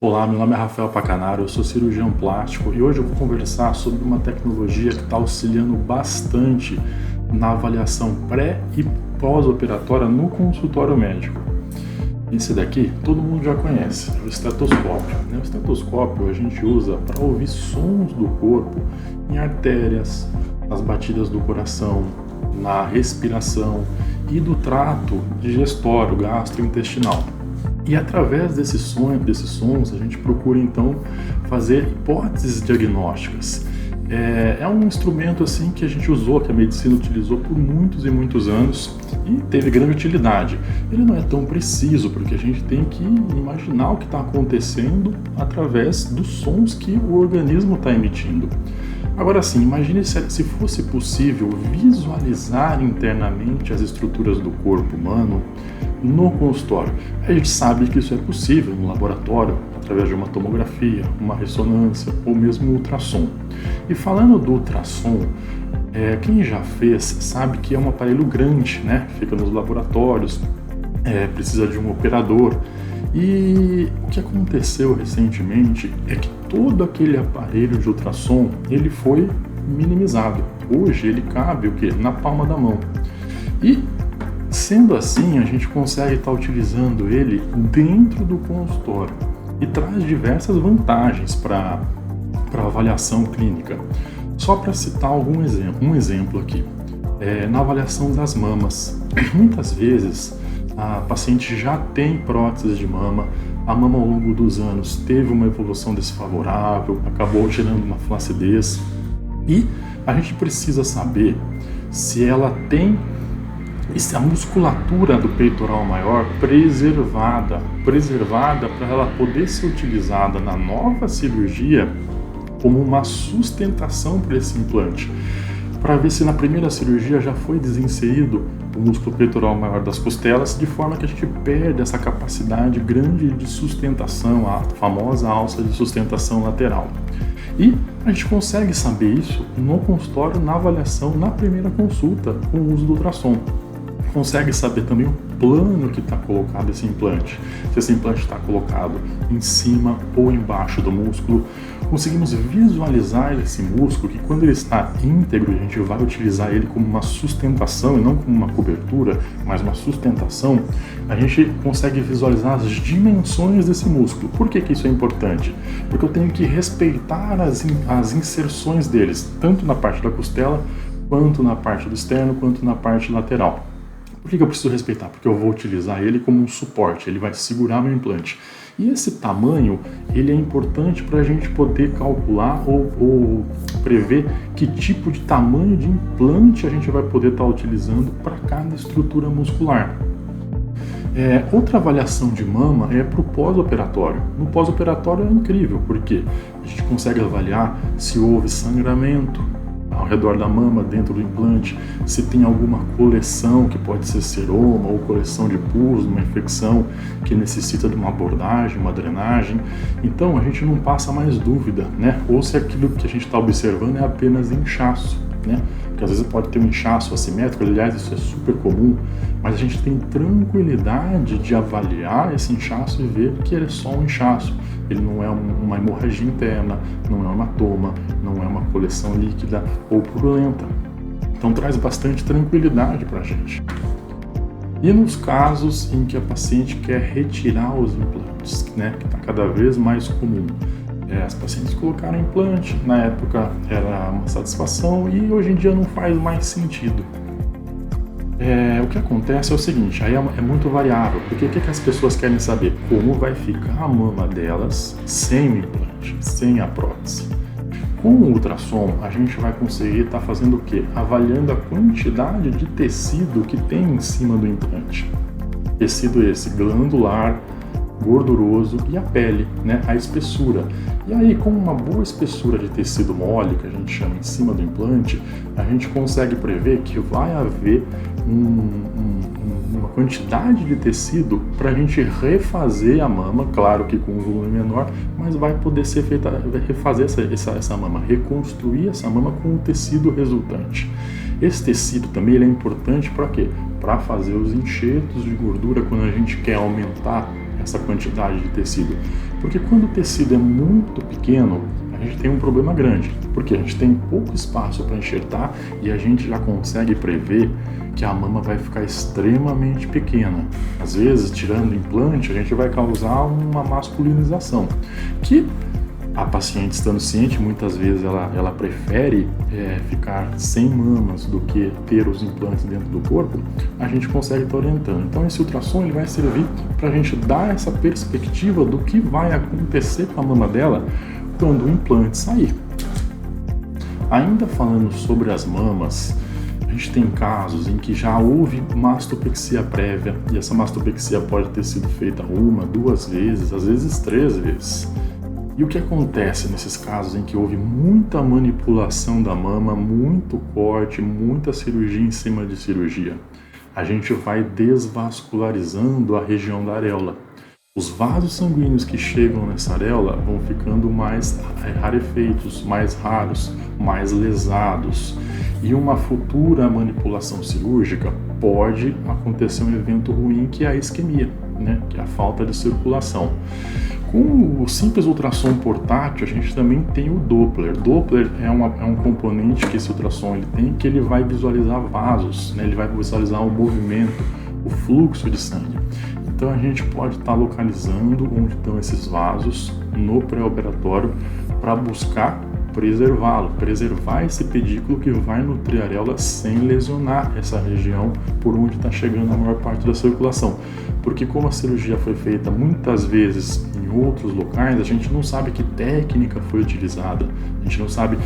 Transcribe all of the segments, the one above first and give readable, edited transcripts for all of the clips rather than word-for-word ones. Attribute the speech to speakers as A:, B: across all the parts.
A: Olá, meu nome é Rafael Pacanaro, eu sou cirurgião plástico e hoje eu vou conversar sobre uma tecnologia que está auxiliando bastante na avaliação pré e pós-operatória no consultório médico. Esse daqui todo mundo já conhece, é o estetoscópio. O estetoscópio a gente usa para ouvir sons do corpo em artérias, nas batidas do coração, na respiração e do trato digestório, gastrointestinal. E através desses sons, a gente procura então fazer hipóteses diagnósticas. É um instrumento assim que a gente usou, que a medicina utilizou por muitos e muitos anos e teve grande utilidade. Ele não é tão preciso, porque a gente tem que imaginar o que está acontecendo através dos sons que o organismo está emitindo. Agora sim, imagine se fosse possível visualizar internamente as estruturas do corpo humano no consultório. A gente sabe que isso é possível no laboratório, através de uma tomografia, uma ressonância ou mesmo um ultrassom. E falando do ultrassom, quem já fez sabe que é um aparelho grande, né? Fica nos laboratórios, precisa de um operador. E o que aconteceu recentemente é que todo aquele aparelho de ultrassom ele foi minimizado. Hoje ele cabe o quê? Na palma da mão. E sendo assim, a gente consegue estar utilizando ele dentro do consultório e traz diversas vantagens para a avaliação clínica. Só para citar um exemplo aqui, na avaliação das mamas. Muitas vezes a paciente já tem próteses de mama, a mama ao longo dos anos teve uma evolução desfavorável, acabou gerando uma flacidez e a gente precisa saber se ela tem a musculatura do peitoral maior preservada para ela poder ser utilizada na nova cirurgia como uma sustentação para esse implante, para ver se na primeira cirurgia já foi desinserido o músculo peitoral maior das costelas, de forma que a gente perde essa capacidade grande de sustentação, a famosa alça de sustentação lateral. E a gente consegue saber isso no consultório, na avaliação, na primeira consulta, com o uso do ultrassom. Consegue saber também o plano que está colocado esse implante, se esse implante está colocado em cima ou embaixo do músculo. Conseguimos visualizar esse músculo que quando ele está íntegro, a gente vai utilizar ele como uma sustentação e não como uma cobertura, mas uma sustentação. A gente consegue visualizar as dimensões desse músculo. Por que isso é importante? Porque eu tenho que respeitar as inserções deles, tanto na parte da costela, quanto na parte do externo, quanto na parte lateral. Por que eu preciso respeitar? Porque eu vou utilizar ele como um suporte, ele vai segurar meu implante. E esse tamanho, ele é importante para a gente poder calcular ou prever que tipo de tamanho de implante a gente vai poder estar utilizando para cada estrutura muscular. Outra avaliação de mama é para o pós-operatório. No pós-operatório é incrível, porque a gente consegue avaliar se houve sangramento ao redor da mama, dentro do implante, se tem alguma coleção que pode ser seroma ou coleção de pus, uma infecção que necessita de uma abordagem, uma drenagem. Então a gente não passa mais dúvida, né? Ou se aquilo que a gente está observando é apenas inchaço, né? Porque às vezes pode ter um inchaço assimétrico, aliás, isso é super comum, mas a gente tem tranquilidade de avaliar esse inchaço e ver que ele é só um inchaço. Ele não é uma hemorragia interna, não é um hematoma, não é uma coleção líquida ou purulenta. Então traz bastante tranquilidade para a gente. E nos casos em que a paciente quer retirar os implantes, né, que está cada vez mais comum. As pacientes colocaram implante, na época era uma satisfação e hoje em dia não faz mais sentido. O que acontece é o seguinte, aí é muito variável, porque o que as pessoas querem saber? Como vai ficar a mama delas sem o implante, sem a prótese. Com o ultrassom, a gente vai conseguir estar fazendo o quê? Avaliando a quantidade de tecido que tem em cima do implante. Tecido esse glandular, gorduroso e a pele, né, a espessura. E aí, com uma boa espessura de tecido mole, que a gente chama em cima do implante, a gente consegue prever que vai haver uma quantidade de tecido para a gente refazer a mama, claro que com um volume menor, mas vai poder ser feita, refazer essa mama, reconstruir essa mama com o tecido resultante. Esse tecido também ele é importante para quê? Para fazer os enxertos de gordura quando a gente quer aumentar essa quantidade de tecido. Porque quando o tecido é muito pequeno, a gente tem um problema grande, porque a gente tem pouco espaço para enxertar e a gente já consegue prever que a mama vai ficar extremamente pequena. Às vezes, tirando o implante, a gente vai causar uma masculinização, que a paciente, estando ciente, muitas vezes ela prefere ficar sem mamas do que ter os implantes dentro do corpo. A gente consegue estar orientando. Então esse ultrassom ele vai servir para a gente dar essa perspectiva do que vai acontecer com a mama dela quando o implante sair. Ainda falando sobre as mamas, a gente tem casos em que já houve mastopexia prévia, e essa mastopexia pode ter sido feita 1, 2 vezes, às vezes 3 vezes. E o que acontece nesses casos em que houve muita manipulação da mama, muito corte, muita cirurgia em cima de cirurgia? A gente vai desvascularizando a região da areola. Os vasos sanguíneos que chegam nessa areola vão ficando mais rarefeitos, mais raros, mais lesados. E uma futura manipulação cirúrgica pode acontecer um evento ruim, que é a isquemia, né? Que é a falta de circulação. Com o simples ultrassom portátil, a gente também tem o Doppler. Doppler é um componente que esse ultrassom ele tem, que ele vai visualizar vasos, né? Ele vai visualizar o movimento, o fluxo de sangue. Então a gente pode estar localizando onde estão esses vasos no pré-operatório para buscar preservar esse pedículo que vai nutrir a areola sem lesionar essa região por onde está chegando a maior parte da circulação. Porque como a cirurgia foi feita muitas vezes em outros locais, a gente não sabe que técnica foi utilizada, a gente não sabe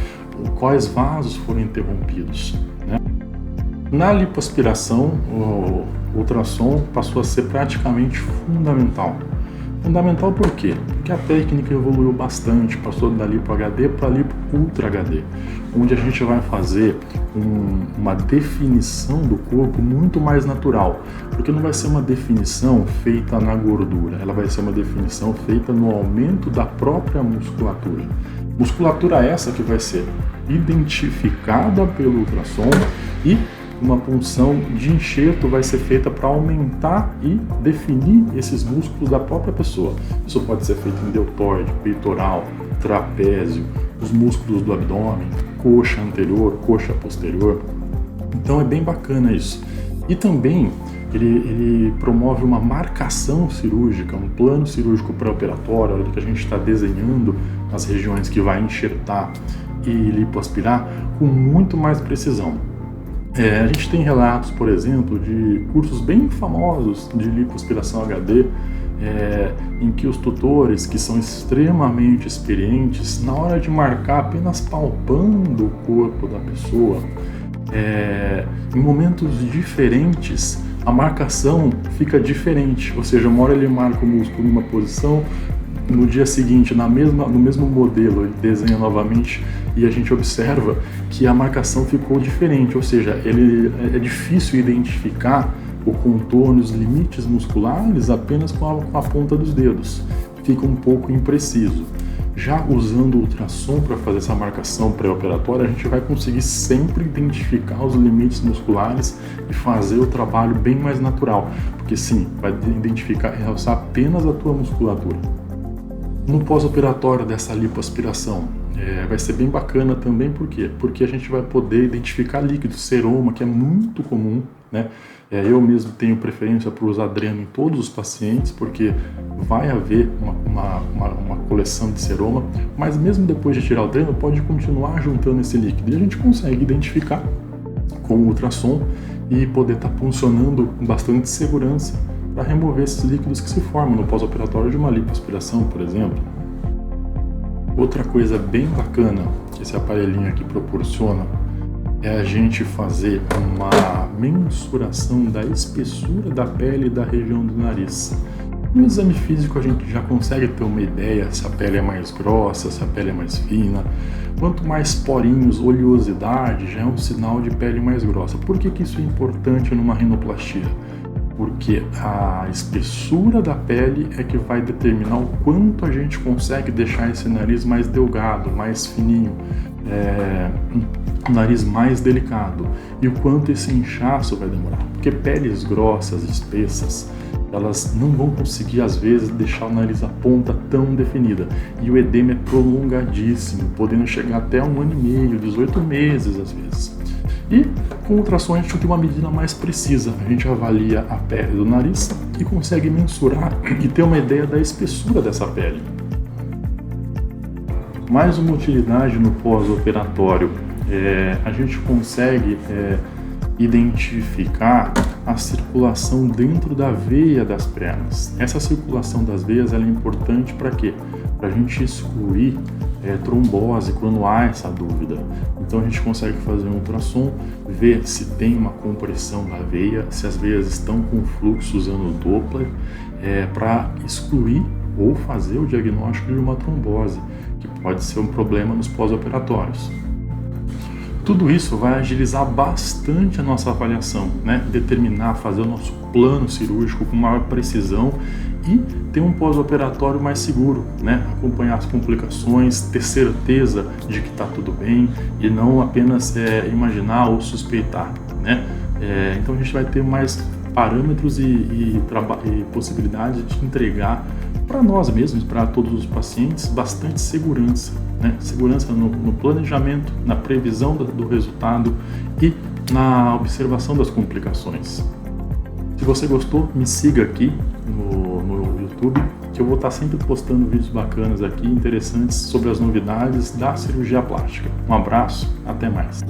A: quais vasos foram interrompidos, né? Na lipoaspiração, o ultrassom passou a ser praticamente fundamental. Fundamental por quê? Porque a técnica evoluiu bastante, passou da lipo HD para lipo Ultra HD, onde a gente vai fazer uma definição do corpo muito mais natural, porque não vai ser uma definição feita na gordura, ela vai ser uma definição feita no aumento da própria musculatura. Musculatura essa que vai ser identificada pelo ultrassom e uma punção de enxerto vai ser feita para aumentar e definir esses músculos da própria pessoa. Isso pode ser feito em deltoide, peitoral, trapézio, os músculos do abdômen, coxa anterior, coxa posterior. Então é bem bacana isso. E também ele promove uma marcação cirúrgica, um plano cirúrgico pré-operatório, onde a gente está desenhando as regiões que vai enxertar e lipoaspirar com muito mais precisão. A gente tem relatos, por exemplo, de cursos bem famosos de lipoaspiração HD, em que os tutores, que são extremamente experientes, na hora de marcar apenas palpando o corpo da pessoa, em momentos diferentes, a marcação fica diferente, ou seja, uma hora ele marca o músculo numa posição, no dia seguinte, no mesmo modelo, ele desenha novamente e a gente observa que a marcação ficou diferente, ou seja, é difícil identificar o contorno, os limites musculares apenas com a ponta dos dedos, fica um pouco impreciso. Já usando o ultrassom para fazer essa marcação pré-operatória, a gente vai conseguir sempre identificar os limites musculares e fazer o trabalho bem mais natural, porque sim, vai identificar e realçar apenas a tua musculatura. No pós-operatório dessa lipoaspiração, vai ser bem bacana também, por quê? Porque a gente vai poder identificar líquido, seroma, que é muito comum, né? Eu mesmo tenho preferência por usar dreno em todos os pacientes, porque vai haver uma coleção de seroma, mas mesmo depois de tirar o dreno, pode continuar juntando esse líquido, e a gente consegue identificar com o ultrassom e poder estar funcionando com bastante segurança para remover esses líquidos que se formam no pós-operatório de uma lipoaspiração, por exemplo. Outra coisa bem bacana que esse aparelhinho aqui proporciona é a gente fazer uma mensuração da espessura da pele da região do nariz. No exame físico a gente já consegue ter uma ideia se a pele é mais grossa, se a pele é mais fina. Quanto mais porinhos, oleosidade, já é um sinal de pele mais grossa. Por que isso é importante numa rinoplastia? Porque a espessura da pele é que vai determinar o quanto a gente consegue deixar esse nariz mais delgado, mais fininho, um nariz mais delicado, e o quanto esse inchaço vai demorar. Porque peles grossas, espessas, elas não vão conseguir, às vezes, deixar o nariz a ponta tão definida. E o edema é prolongadíssimo, podendo chegar até 1 ano e meio, 18 meses, às vezes. E com ultrassom a gente tem uma medida mais precisa. A gente avalia a pele do nariz e consegue mensurar e ter uma ideia da espessura dessa pele. Mais uma utilidade no pós-operatório, a gente consegue identificar a circulação dentro da veia das pernas. Essa circulação das veias ela é importante para quê? Para a gente excluir trombose quando há essa dúvida. Então a gente consegue fazer um ultrassom, ver se tem uma compressão da veia, se as veias estão com fluxo usando o Doppler, para excluir ou fazer o diagnóstico de uma trombose, que pode ser um problema nos pós-operatórios. Tudo isso vai agilizar bastante a nossa avaliação, né? Determinar, fazer o nosso plano cirúrgico com maior precisão e ter um pós-operatório mais seguro, né? Acompanhar as complicações, ter certeza de que está tudo bem e não apenas imaginar ou suspeitar, né? Então a gente vai ter mais parâmetros e possibilidade de entregar para nós mesmos, para todos os pacientes, bastante segurança, né? Segurança no planejamento, na previsão do resultado e na observação das complicações. Se você gostou, me siga aqui no YouTube, que eu vou estar sempre postando vídeos bacanas aqui, interessantes sobre as novidades da cirurgia plástica. Um abraço, até mais.